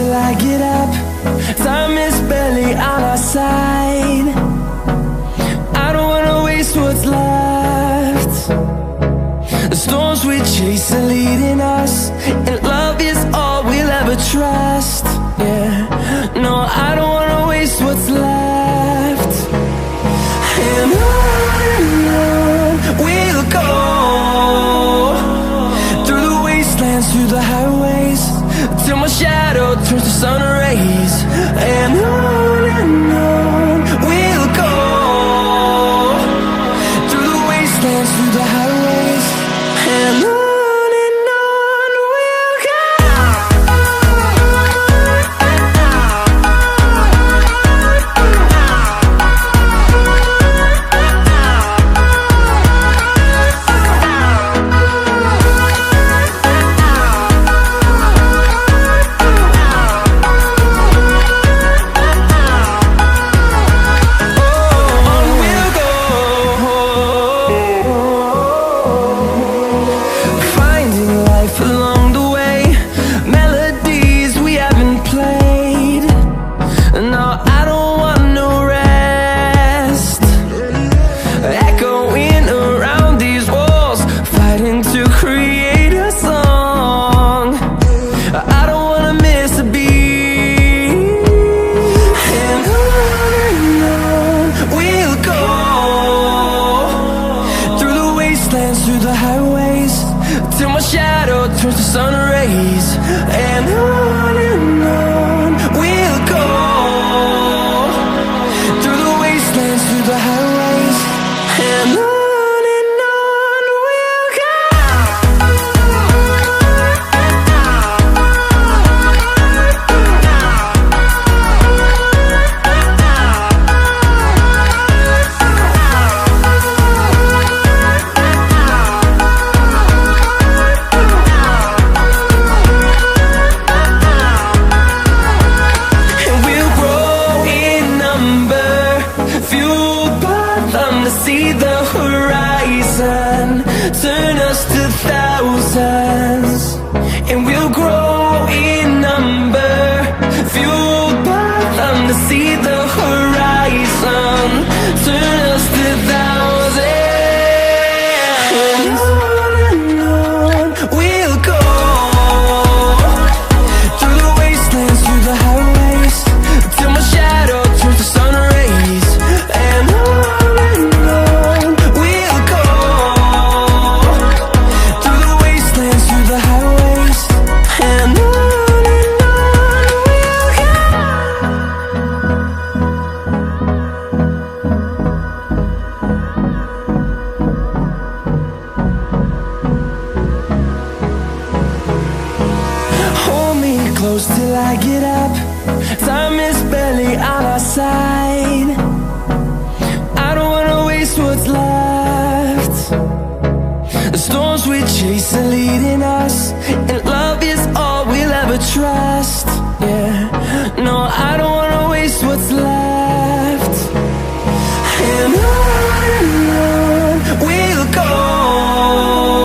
till I get up. Time is barely on our side. I don't wanna waste what's left. The storms we chase are leading us, and love is all we'll ever trust. Yeah, no, I don't wanna waste what's left. And on we'll go, through the wastelands, through the highways, till my shadow turns to sun rays. And on we'll go, through the wastelands, through the highways, and on we'll go. Through the highways, till my shadow turns to sun rays. And on we'll go, through the wastelands, through the highways, and on we'll go. See the horizon, turn us to thousands, and we'll grow in number, fueled by them. To see the horizon, turn us to thousands, and on we'll go, through the wastelands, through the highways, till my shadow turns to sun rays. And close till I get up. Time is barely on our side. I don't wanna waste what's left. The storms we chase are leading us,